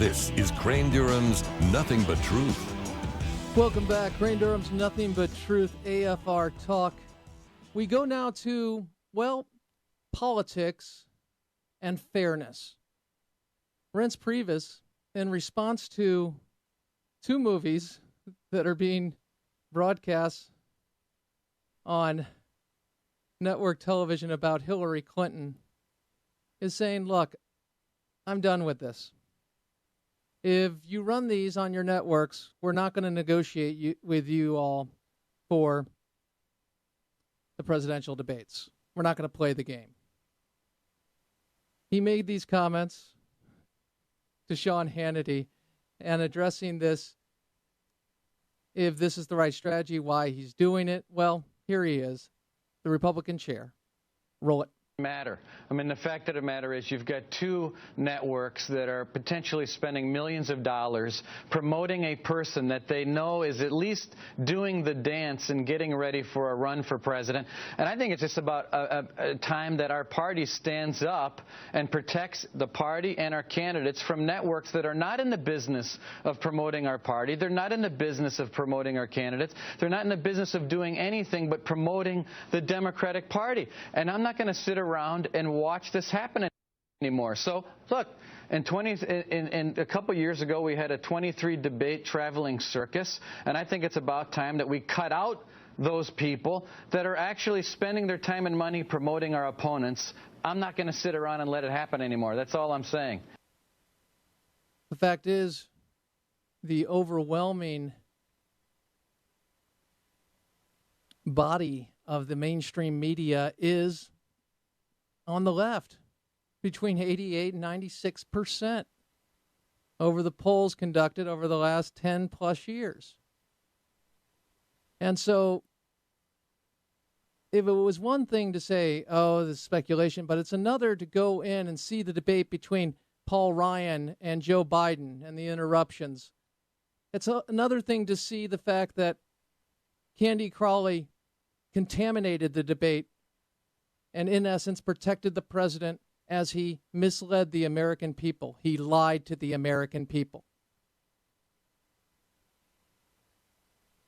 This is Crane Durham's Nothing But Truth. Welcome back. Crane Durham's Nothing But Truth, AFR Talk. We go now to, well, politics and fairness. Reince Priebus, in response to two movies that are being broadcast on network television about Hillary Clinton, is saying, look, I'm done with this. If you run these on your networks, we're not going to negotiate with you all for the presidential debates. We're not going to play the game. He made these comments to Sean Hannity and addressing this, if this is the right strategy, why he's doing it. Well, here he is, the Republican chair. Roll it. Matter. I mean, the fact of the matter is you've got two networks that are potentially spending millions of dollars promoting a person that they know is at least doing the dance and getting ready for a run for president. And I think it's just about a time that our party stands up and protects the party and our candidates from networks that are not in the business of promoting our party. They're not in the business of promoting our candidates. They're not in the business of doing anything but promoting the Democratic Party. And I'm not going to sit around and watch this happen anymore. So, look, in a couple years ago, we had a 23-debate traveling circus, and I think it's about time that we cut out those people that are actually spending their time and money promoting our opponents. I'm not going to sit around and let it happen anymore. That's all I'm saying. The fact is, the overwhelming body of the mainstream media is on the left, between 88 and 96% over the polls conducted over the last 10 plus years. And so if it was one thing to say, oh, this is speculation, but it's another to go in and see the debate between Paul Ryan and Joe Biden and the interruptions. It's another thing to see the fact that Candy Crawley contaminated the debate and, in essence, protected the president as he misled the American people. He lied to the American people.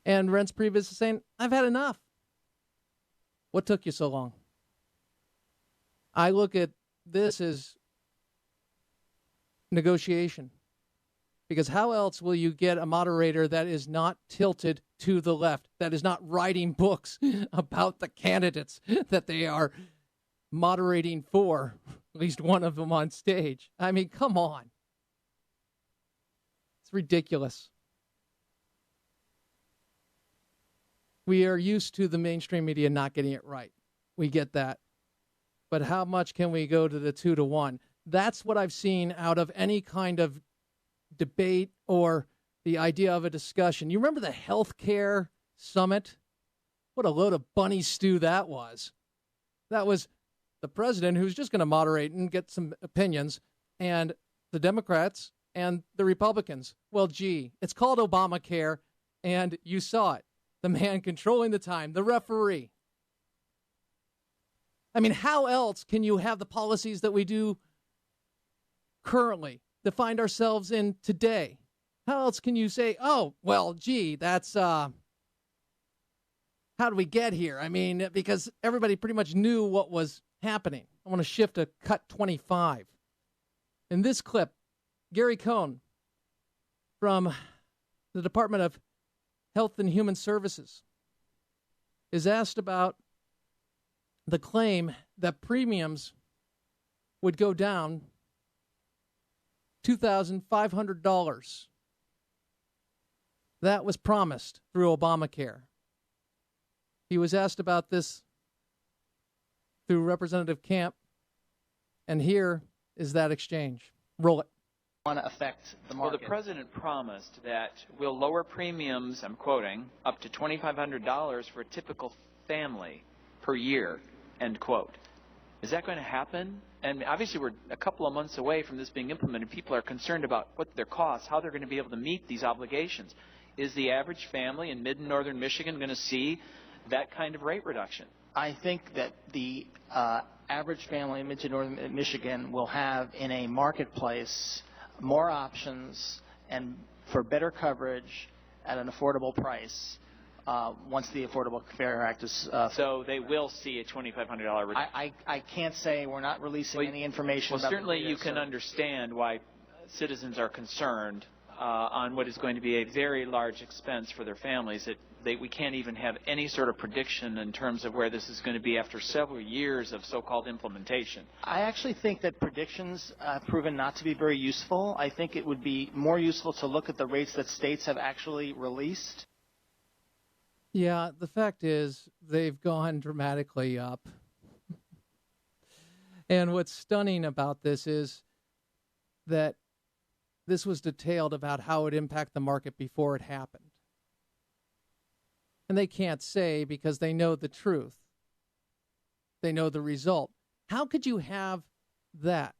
And Reince Priebus is saying, I've had enough. What took you so long? I look at this as negotiation. Because how else will you get a moderator that is not tilted to the left, that is not writing books about the candidates that they are moderating for, at least one of them on stage? I mean, come on. It's ridiculous. We are used to the mainstream media not getting it right. We get that. But how much can we go to the 2-to-1? That's what I've seen out of any kind of debate or the idea of a discussion. You remember the healthcare summit? What a load of bunny stew that was. That was the president who's just going to moderate and get some opinions, and the Democrats and the Republicans. Well, gee, it's called Obamacare, and you saw it. The man controlling the time, the referee. I mean, how else can you have the policies that we do currently to find ourselves in today? How else can you say, oh, well, gee, that's, how do we get here? I mean, because everybody pretty much knew what was happening. I want to shift to cut 25. In this clip, Gary Cohn from the Department of Health and Human Services is asked about the claim that premiums would go down $2,500. That was promised through Obamacare. He was asked about this through Representative Camp, and here is that exchange. Roll it. Want to affect the market. Well, the president promised that we'll lower premiums, I'm quoting, up to $2,500 for a typical family per year, end quote. Is that going to happen? And obviously we're a couple of months away from this being implemented. People are concerned about what their costs, how they're going to be able to meet these obligations. Is the average family in mid and northern Michigan going to see that kind of rate reduction? I think that the average family in mid to northern Michigan will have, in a marketplace, more options and for better coverage at an affordable price once the Affordable Care Act is. So they will see a $2,500 reduction. I can't say. We're not releasing any information. Well, about certainly the data, you can understand why citizens are concerned on what is going to be a very large expense for their families. We can't even have any sort of prediction in terms of where this is going to be after several years of so-called implementation. I actually think that predictions have proven not to be very useful. I think it would be more useful to look at the rates that states have actually released. Yeah, the fact is they've gone dramatically up. And what's stunning about this is that this was detailed about how it would impact the market before it happened. And they can't say because they know the truth. They know the result. How could you have that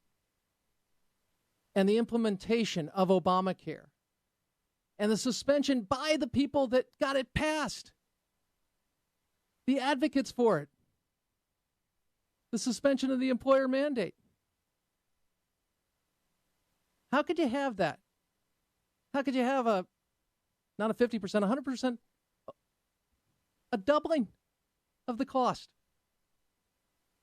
and the implementation of Obamacare and the suspension by the people that got it passed, the advocates for it, the suspension of the employer mandate? How could you have that? How could you have not a 50%, 100%, a doubling of the cost,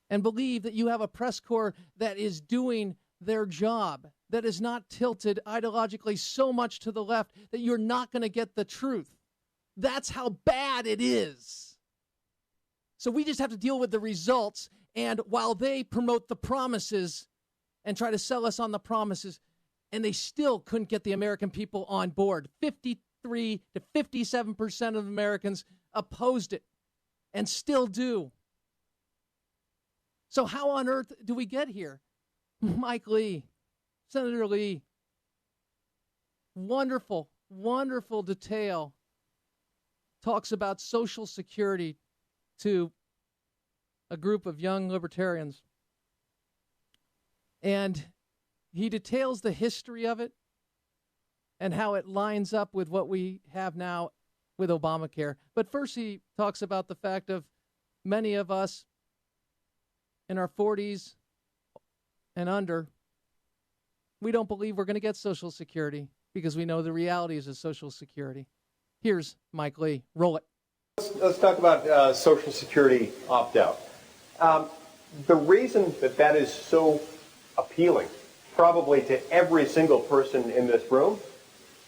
and believe that you have a press corps that is doing their job, that is not tilted ideologically so much to the left that you're not going to get the truth? That's how bad it is. So we just have to deal with the results, and while they promote the promises and try to sell us on the promises, and they still couldn't get the American people on board. 53 to 57% of Americans opposed it and still do. So how on earth do we get here? Mike Lee, Senator Lee, wonderful, wonderful detail, talks about Social Security to a group of young libertarians. And he details the history of it and how it lines up with what we have now with Obamacare. But first he talks about the fact of many of us in our 40s and under, we don't believe we're going to get Social Security because we know the realities of Social Security. Here's Mike Lee. Roll it. Let's talk about Social Security opt-out. The reason that is so appealing probably to every single person in this room,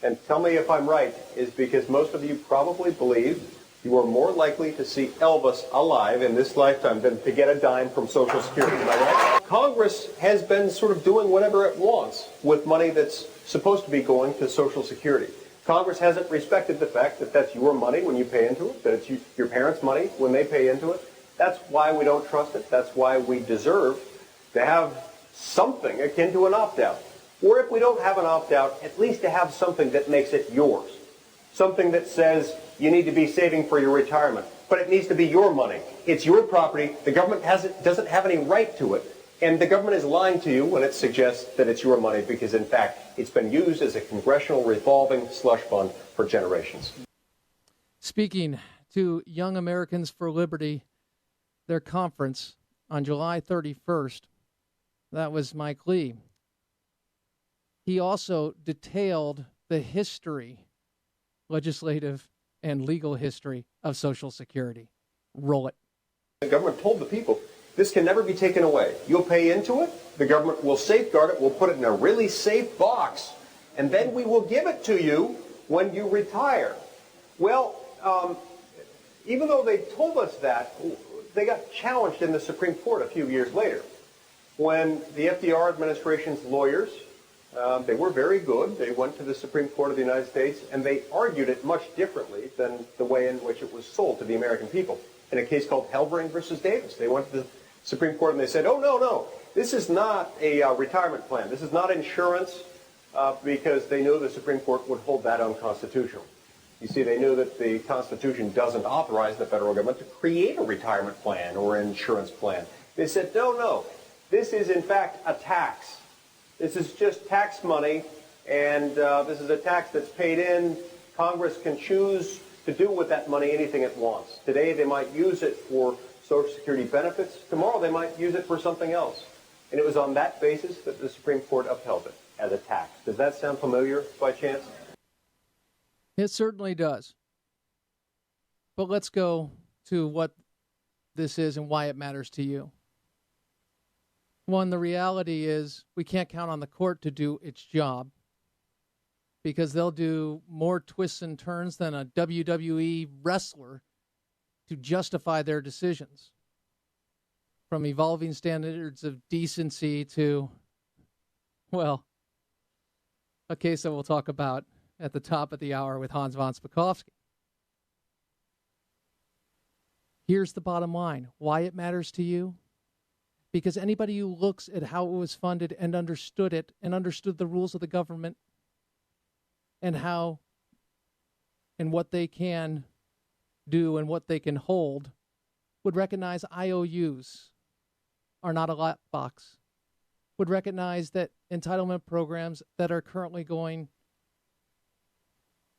and tell me if I'm right, is because most of you probably believe you are more likely to see Elvis alive in this lifetime than to get a dime from Social Security. Am I right? Congress has been sort of doing whatever it wants with money that's supposed to be going to Social Security. Congress hasn't respected the fact that that's your money when you pay into it, that it's your parents' money when they pay into it. That's why we don't trust it. That's why we deserve to have something akin to an opt-out. Or if we don't have an opt-out, at least to have something that makes it yours. Something that says you need to be saving for your retirement, but it needs to be your money. It's your property. The government doesn't have any right to it. And the government is lying to you when it suggests that it's your money because, in fact, it's been used as a congressional revolving slush fund for generations. Speaking to Young Americans for Liberty, their conference on July 31st, that was Mike Lee. He also detailed the history, legislative and legal history, of Social Security. Roll it. The government told the people, this can never be taken away. You'll pay into it, the government will safeguard it, we'll put it in a really safe box, and then we will give it to you when you retire. Well, even though they told us that, they got challenged in the Supreme Court a few years later. When the FDR administration's lawyers, they were very good. They went to the Supreme Court of the United States, and they argued it much differently than the way in which it was sold to the American people. In a case called Halbrain versus Davis, they went to the Supreme Court and they said, oh, no, this is not a retirement plan. This is not insurance, because they knew the Supreme Court would hold that unconstitutional. You see, they knew that the Constitution doesn't authorize the federal government to create a retirement plan or an insurance plan. They said, no, this is in fact a tax. This is just tax money, and this is a tax that's paid in. Congress can choose to do with that money anything it wants. Today they might use it for Social Security benefits. Tomorrow they might use it for something else. And it was on that basis that the Supreme Court upheld it. as a tax. Does that sound familiar by chance? It certainly does. But let's go to what this is and why it matters to you. One, the reality is we can't count on the court to do its job because they'll do more twists and turns than a WWE wrestler to justify their decisions. From evolving standards of decency to, well, a case that we'll talk about at the top of the hour with Hans von Spakovsky. Here's the bottom line. Why it matters to you? Because anybody who looks at how it was funded and understood it and understood the rules of the government and how and what they can do and what they can hold would recognize IOUs are not a lockbox, would recognize that entitlement programs that are currently going,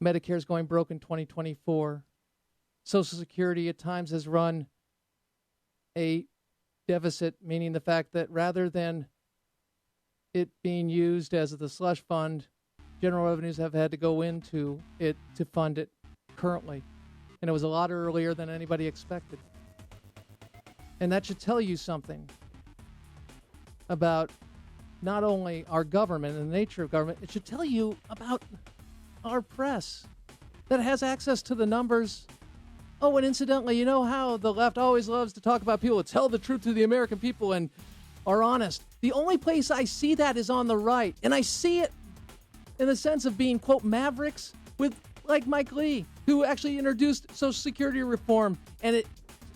Medicare's going broke in 2024, Social Security at times has run a deficit, meaning the fact that rather than it being used as the slush fund, general revenues have had to go into it to fund it currently. And it was a lot earlier than anybody expected. And that should tell you something about not only our government and the nature of government, it should tell you about our press that has access to the numbers. Oh, and incidentally, you know how the left always loves to talk about people who tell the truth to the American people and are honest. The only place I see that is on the right. And I see it in the sense of being, quote, mavericks with, like Mike Lee, who actually introduced Social Security reform, and it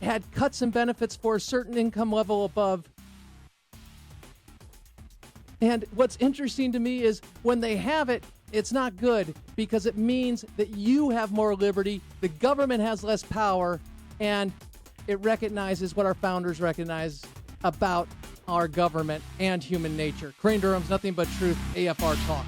had cuts and benefits for a certain income level above. And what's interesting to me is when they have it, it's not good because it means that you have more liberty, the government has less power, and it recognizes what our founders recognized about our government and human nature. Crane Durham's Nothing But Truth, AFR Talk.